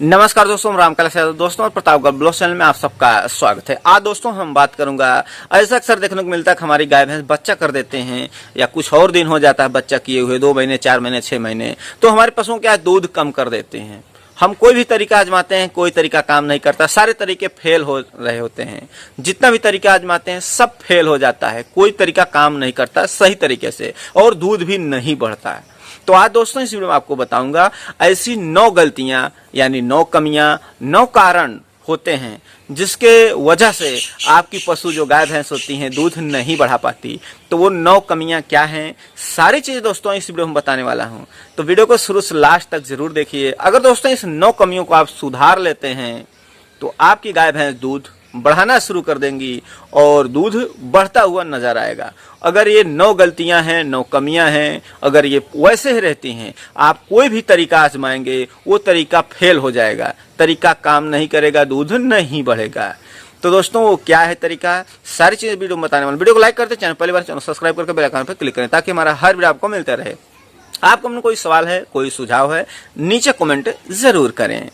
नमस्कार दोस्तों, राम कला से दोस्तों और प्रतापगढ़ ब्लॉग चैनल में आप सबका स्वागत है। आज दोस्तों हम बात करूंगा, ऐसा अक्सर देखने को मिलता है कि हमारी गाय भैंस बच्चा कर देते हैं या कुछ और दिन हो जाता है बच्चा किए हुए 2 महीने 4 महीने 6 महीने, तो हमारे पशुओं क्या दूध कम कर देते हैं। हम कोई भी तरीका आजमाते हैं, कोई तरीका काम नहीं करता, सारे तरीके फेल हो रहे होते हैं। जितना भी तरीका आजमाते हैं सब फेल हो जाता है, कोई तरीका काम नहीं करता सही तरीके से और दूध भी नहीं बढ़ता है। तो आज दोस्तों इस वीडियो में आपको बताऊंगा ऐसी 9 गलतियां यानी 9 कमियां, 9 कारण होते हैं जिसके वजह से आपकी पशु जो गाय भैंस होती हैं दूध नहीं बढ़ा पाती। तो वो 9 कमियां क्या हैं, सारी चीजें दोस्तों इस वीडियो में बताने वाला हूं। तो वीडियो को शुरू से लास्ट तक जरूर देखिए। अगर दोस्तों इस 9 कमियों को आप सुधार लेते हैं तो आपकी गाय भैंस दूध बढ़ाना शुरू कर देंगी और दूध बढ़ता हुआ नजर आएगा। अगर ये 9 गलतियां हैं, 9 कमियां हैं, अगर ये वैसे ही रहती हैं, आप कोई भी तरीका आजमाएंगे वो तरीका फेल हो जाएगा, तरीका काम नहीं करेगा, दूध नहीं बढ़ेगा। तो दोस्तों वो क्या है तरीका, सारी चीजें वीडियो में बताने वाले। वीडियो को लाइक करते, चैनल पहली बार चैनल सब्सक्राइब करके बेल आइकन पर क्लिक करें ताकि हमारा हर वीडियो आपको मिलता रहे। आपको अपना कोई सवाल है, कोई सुझाव है, नीचे कमेंट जरूर करें।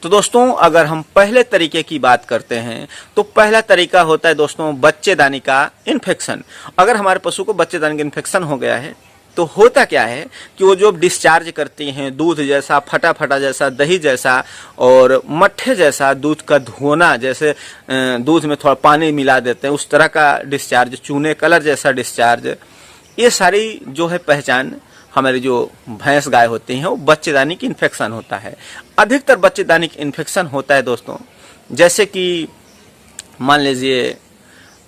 तो दोस्तों अगर हम पहले तरीके की बात करते हैं तो पहला तरीका होता है दोस्तों बच्चेदानी का इन्फेक्शन। अगर हमारे पशु को बच्चेदानी का इन्फेक्शन हो गया है तो होता क्या है कि वो जो डिस्चार्ज करती हैं दूध जैसा, फटा फटा जैसा, दही जैसा और मट्ठे जैसा दूध का धोना, जैसे दूध में थोड़ा पानी मिला देते हैं उस तरह का डिस्चार्ज, चूने कलर जैसा डिस्चार्ज, ये सारी जो है पहचान हमारी जो भैंस गाय होती हैं वो बच्चेदानी की इन्फेक्शन होता है। अधिकतर बच्चेदानी की इन्फेक्शन होता है दोस्तों, जैसे कि मान लीजिए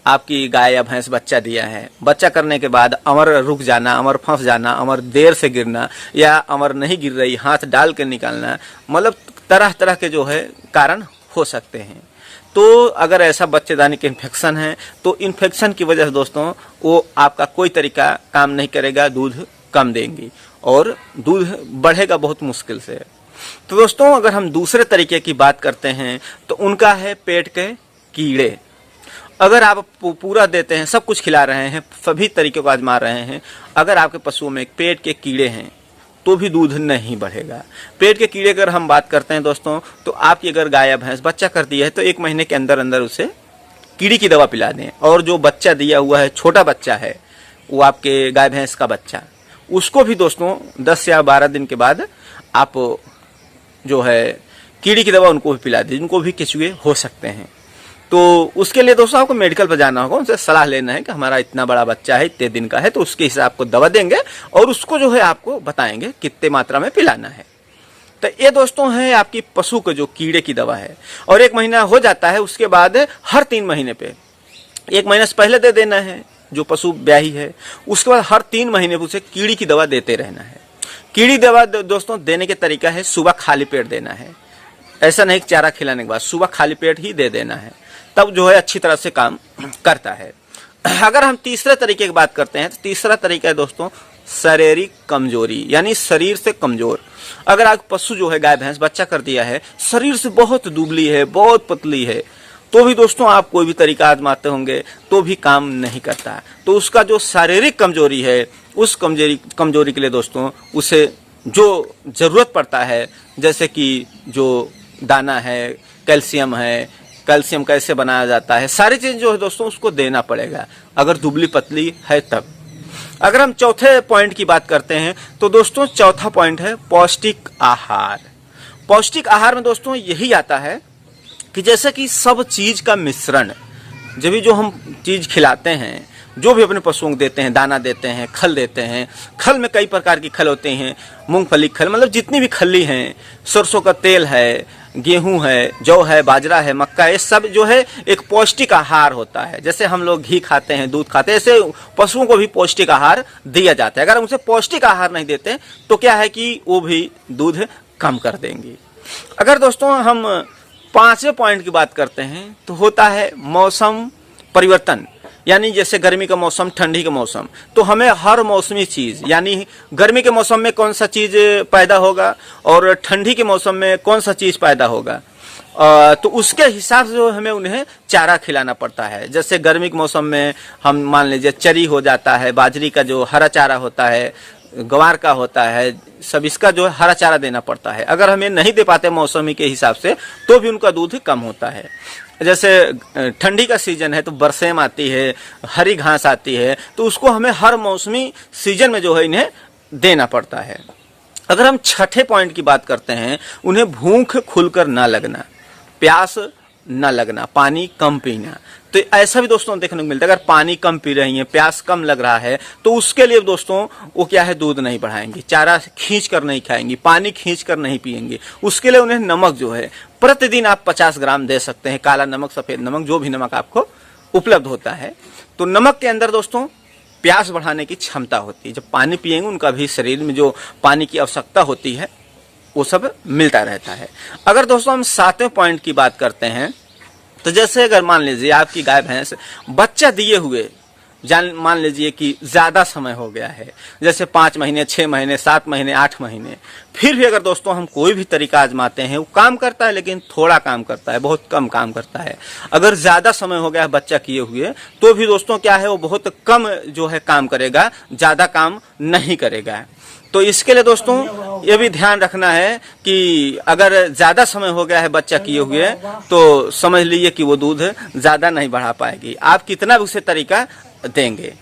आपकी गाय या भैंस बच्चा दिया है, बच्चा करने के बाद अमर रुक जाना, अमर फंस जाना, अमर देर से गिरना या अमर नहीं गिर रही हाथ डाल के निकालना, मतलब तरह तरह के जो है कारण हो सकते हैं। तो अगर ऐसा बच्चेदानी के इन्फेक्शन है तो इन्फेक्शन की वजह से दोस्तों वो आपका कोई तरीका काम नहीं करेगा, दूध कम देंगी और दूध बढ़ेगा बहुत मुश्किल से। तो दोस्तों अगर हम दूसरे तरीके की बात करते हैं तो उनका है पेट के कीड़े। अगर आप पूरा देते हैं, सब कुछ खिला रहे हैं, सभी तरीके को आजमा रहे हैं, अगर आपके पशुओं में पेट के कीड़े हैं तो भी दूध नहीं बढ़ेगा। पेट के कीड़े अगर हम बात करते हैं दोस्तों तो आपकी अगर गाय या भैंस बच्चा कर दिया है तो 1 महीने के अंदर अंदर उसे कीड़ी की दवा पिला दें। और जो बच्चा दिया हुआ है, छोटा बच्चा है, वो आपके गाय भैंस का बच्चा, उसको भी दोस्तों 10 या 12 दिन के बाद आप जो है कीड़ी की दवा उनको भी पिला दीजिए, उनको भी केचुए हो सकते हैं। तो उसके लिए दोस्तों आपको मेडिकल पर जाना होगा, उनसे सलाह लेना है कि हमारा इतना बड़ा बच्चा है, इतने दिन का है, तो उसके हिसाब आपको दवा देंगे और उसको जो है आपको बताएंगे कितने मात्रा में पिलाना है। तो ये दोस्तों है आपकी पशु को जो कीड़े की दवा है। और 1 महीना हो जाता है, उसके बाद हर 3 महीने पे, 1 महीने से पहले दे देना है जो पशु ब्याही है, उसके बाद हर 3 महीने उसे कीड़ी की दवा देते रहना है। कीड़ी दवा दोस्तों देने के तरीका है सुबह खाली पेट देना है, ऐसा नहीं कि चारा खिलाने के बाद, सुबह खाली पेट ही दे देना है, तब जो है अच्छी तरह से काम करता है। अगर हम तीसरे तरीके की बात करते हैं तो तीसरा तरीका है दोस्तों शारीरिक कमजोरी, यानी शरीर से कमजोर। अगर आप पशु जो है गाय भैंस बच्चा कर दिया है, शरीर से बहुत दुबली है, बहुत पतली है, तो भी दोस्तों आप कोई भी तरीका आजमाते होंगे तो भी काम नहीं करता। तो उसका जो शारीरिक कमजोरी है, उस कमजोरी के लिए दोस्तों उसे जो जरूरत पड़ता है, जैसे कि जो दाना है, कैल्शियम है, कैल्शियम कैसे बनाया जाता है, सारी चीज जो है दोस्तों उसको देना पड़ेगा अगर दुबली पतली है तब। अगर हम चौथे पॉइंट की बात करते हैं तो दोस्तों चौथा पॉइंट है पौष्टिक आहार। पौष्टिक आहार में दोस्तों यही आता है कि जैसे कि सब चीज का मिश्रण, जब भी जो हम चीज खिलाते हैं, जो भी अपने पशुओं को देते हैं, दाना देते हैं, खल देते हैं, खल में कई प्रकार की खल होते हैं, मूंगफली खल, मतलब जितनी भी खल्ली हैं, सरसों का तेल है, गेहूं है, जौ है, बाजरा है, मक्का, ये सब जो है एक पौष्टिक आहार होता है। जैसे हम लोग घी खाते हैं, दूध खाते हैं, ऐसे पशुओं को भी पौष्टिक आहार दिया जाता है। अगर हम उसे पौष्टिक आहार नहीं देते तो क्या है कि वो भी दूध कम कर देंगी। अगर दोस्तों हम 5वें पॉइंट की बात करते हैं तो होता है मौसम परिवर्तन, यानी जैसे गर्मी का मौसम, ठंडी का मौसम, तो हमें हर मौसमी चीज, यानी गर्मी के मौसम में कौन सा चीज पैदा होगा और ठंडी के मौसम में कौन सा चीज पैदा होगा, तो उसके हिसाब से हमें उन्हें चारा खिलाना पड़ता है। जैसे गर्मी के मौसम में हम मान लीजिए चरी हो जाता है, बाजरी का जो हरा चारा होता है, गंवार का होता है, सब इसका जो है हरा चारा देना पड़ता है। अगर हमें नहीं दे पाते मौसमी के हिसाब से तो भी उनका दूध कम होता है। जैसे ठंडी का सीजन है तो बरसेम आती है, हरी घास आती है, तो उसको हमें हर मौसमी सीजन में जो है इन्हें देना पड़ता है। अगर हम छठे पॉइंट की बात करते हैं, उन्हें भूख खुलकर ना लगना, प्यास न लगना, पानी कम पीना। तो ऐसा भी दोस्तों देखने को मिलता है, अगर पानी कम पी रही हैं, प्यास कम लग रहा है, तो उसके लिए दोस्तों वो क्या है, दूध नहीं बढ़ाएंगी, चारा खींच कर नहीं खाएंगी, पानी खींच कर नहीं पिएंगी। उसके लिए उन्हें नमक जो है प्रतिदिन आप 50 ग्राम दे सकते हैं, काला नमक, सफेद नमक, जो भी नमक आपको उपलब्ध होता है। तो नमक के अंदर दोस्तों प्यास बढ़ाने की क्षमता होती है। जब पानी पिएंगे उनका भी शरीर में जो पानी की आवश्यकता होती है वो सब मिलता रहता है। अगर दोस्तों हम 7वें पॉइंट की बात करते हैं, तो जैसे अगर मान लीजिए आपकी गाय भैंस बच्चा दिए हुए मान लीजिए कि ज्यादा समय हो गया है, जैसे 5 महीने, 6 महीने, 7 महीने, 8 महीने, फिर भी अगर दोस्तों हम कोई भी तरीका आजमाते हैं, वो काम करता है लेकिन थोड़ा काम करता है, बहुत कम काम करता है। अगर ज्यादा समय हो गया है बच्चा किए हुए तो भी दोस्तों क्या है, वो बहुत कम जो है काम करेगा, ज्यादा काम नहीं करेगा। तो इसके लिए दोस्तों ये भी ध्यान रखना है कि अगर ज्यादा समय हो गया है बच्चा किए हुए तो समझ लीजिए कि वो दूध ज्यादा नहीं बढ़ा पाएगी, आप कितना भी उसे तरीका देंगे।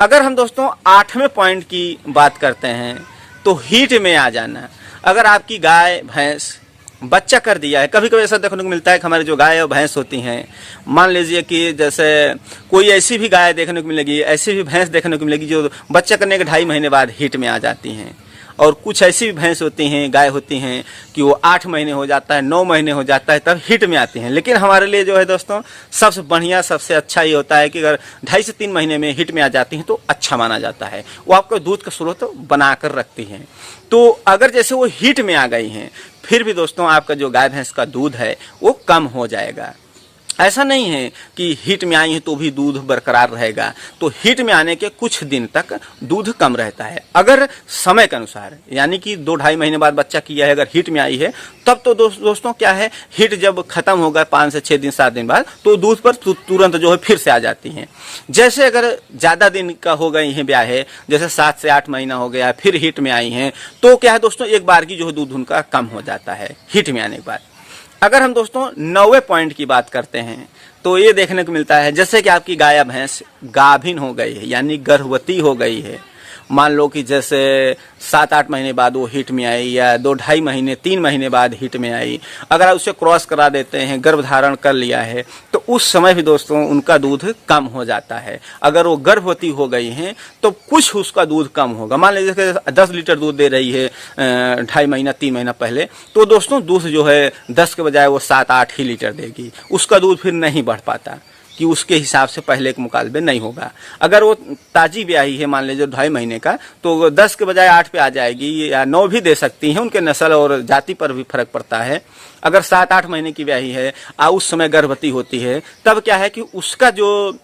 अगर हम दोस्तों 8वें पॉइंट की बात करते हैं तो हीट में आ जाना। अगर आपकी गाय भैंस बच्चा कर दिया है, कभी कभी ऐसा देखने को मिलता है कि हमारी जो गाय और भैंस होती हैं, मान लीजिए कि जैसे कोई ऐसी भी गाय देखने को मिलेगी, ऐसी भी भैंस देखने को मिलेगी जो बच्चा करने के 2.5 महीने बाद हीट में आ जाती हैं। और कुछ ऐसी भी भैंस होती हैं, गाय होती हैं कि वो 8 महीने हो जाता है, 9 महीने हो जाता है, तब हिट में आती हैं। लेकिन हमारे लिए जो है दोस्तों सबसे बढ़िया, सबसे अच्छा ये होता है कि अगर 2.5 से 3 महीने में हिट में आ जाती हैं तो अच्छा माना जाता है, वो आपको दूध का स्रोत बना कर रखती हैं। तो अगर जैसे वो हिट में आ गई हैं फिर भी दोस्तों आपका जो गाय भैंस का दूध है वो कम हो जाएगा। ऐसा नहीं है कि हीट में आई है तो भी दूध बरकरार रहेगा, तो हीट में आने के कुछ दिन तक दूध कम रहता है। अगर समय के अनुसार, यानी कि 2-2.5 महीने बाद बच्चा किया है, अगर हीट में आई है तब तो दोस्तों क्या है, हीट जब खत्म होगा 5 से 6 दिन 7 दिन बाद तो दूध पर तुरंत जो है फिर से आ जाती हैं। जैसे अगर ज्यादा दिन का हो गई है ब्याह है, जैसे 7 से 8 महीना हो गया फिर हीट में आई हैं, तो क्या है दोस्तों एक बार की जो है दूध उनका कम हो जाता है हीट में आने के बाद। अगर हम दोस्तों 9वें पॉइंट की बात करते हैं तो ये देखने को मिलता है, जैसे कि आपकी गाय भैंस गाभिन हो गई है, यानी गर्भवती हो गई है, मान लो कि जैसे 7-8 महीने बाद वो हिट में आई या 2-2.5 महीने 3 महीने बाद हिट में आई, अगर आप उसे क्रॉस करा देते हैं, गर्भ धारण कर लिया है, तो उस समय भी दोस्तों उनका दूध कम हो जाता है। अगर वो गर्भवती हो गई हैं तो कुछ उसका दूध कम होगा। मान लीजिए कि 10 लीटर दूध दे रही है 2.5 महीना 3 महीना पहले, तो दोस्तों दूध जो है 10 के बजाय वो 7-8 ही लीटर देगी, उसका दूध फिर नहीं बढ़ पाता कि उसके हिसाब से पहले के मुकाबले नहीं होगा। अगर वो ताजी ब्याही है मान लीजिए 2.5 महीने का, तो 10 के बजाय 8 पे आ जाएगी या 9 भी दे सकती हैं, उनके नस्ल और जाति पर भी फर्क पड़ता है। अगर 7-8 महीने की ब्याही है उस समय गर्भवती होती है, तब क्या है कि उसका जो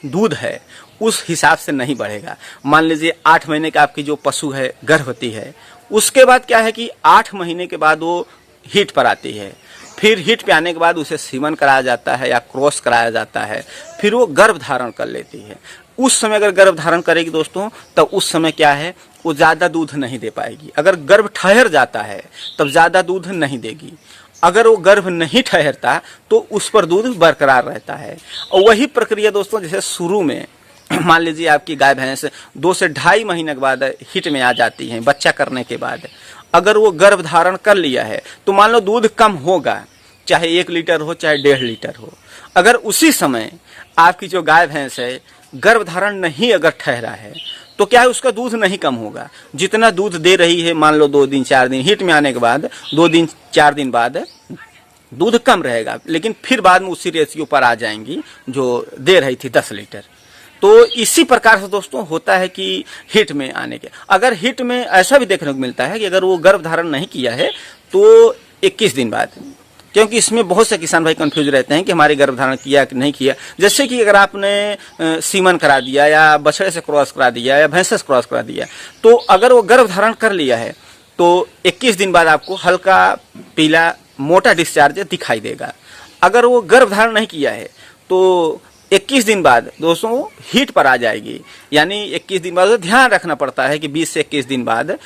दूध है उस हिसाब से नहीं बढ़ेगा। मान लीजिए 8 महीने का आपकी जो पशु है गर्भवती है, उसके बाद क्या है कि 8 महीने के बाद वो हीट पर आती है, फिर हीट पे आने के बाद उसे सीमन कराया जाता है या क्रॉस कराया जाता है, फिर वो गर्भ धारण कर लेती है। उस समय अगर गर्भ धारण करेगी दोस्तों, तब उस समय क्या है, वो ज्यादा दूध नहीं दे पाएगी। अगर गर्भ ठहर जाता है तब ज्यादा दूध नहीं देगी, अगर वो गर्भ नहीं ठहरता तो उस पर दूध बरकरार रहता है। और वही प्रक्रिया दोस्तों जैसे शुरू में मान लीजिए आपकी गाय भैंस 2 से 2.5 महीने के बाद हिट में आ जाती हैं बच्चा करने के बाद, अगर वो गर्भ धारण कर लिया है तो मान लो दूध कम होगा, चाहे 1 लीटर हो चाहे 1.5 लीटर हो। अगर उसी समय आपकी जो गाय भैंस है गर्भ धारण नहीं अगर ठहरा है तो क्या है, उसका दूध नहीं कम होगा। जितना दूध दे रही है मान लो 2 दिन 4 दिन हिट में आने के बाद 2 दिन 4 दिन बाद दूध कम रहेगा, लेकिन फिर बाद में उसी रेशियो पर आ जाएंगी जो दे रही थी 10 लीटर। तो इसी प्रकार से दोस्तों होता है कि हिट में आने के, अगर हिट में ऐसा भी देखने को मिलता है कि अगर वो गर्भ धारण नहीं किया है तो 21 दिन बाद, क्योंकि इसमें बहुत से किसान भाई कंफ्यूज रहते हैं कि हमारे गर्भ धारण किया कि नहीं किया। जैसे कि अगर आपने सीमन करा दिया या बछड़े से क्रॉस करा दिया या भैंस से क्रॉस करा दिया, तो अगर वो गर्भ धारण कर लिया है तो 21 दिन बाद आपको हल्का पीला मोटा डिस्चार्ज दिखाई देगा। अगर वो गर्भ धारण नहीं किया है तो 21 दिन बाद दोस्तों वो हीट पर आ जाएगी। यानी 21 दिन बाद ध्यान रखना पड़ता है कि 20 से 21 दिन बाद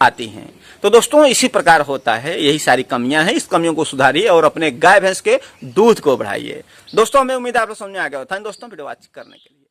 आती हैं। तो दोस्तों इसी प्रकार होता है, यही सारी कमियां हैं। इस कमियों को सुधारिए और अपने गाय भैंस के दूध को बढ़ाइए। दोस्तों हमें उम्मीद है आप लोग समझ में आ गया होता है। दोस्तों वीडियो वॉच करने के लिए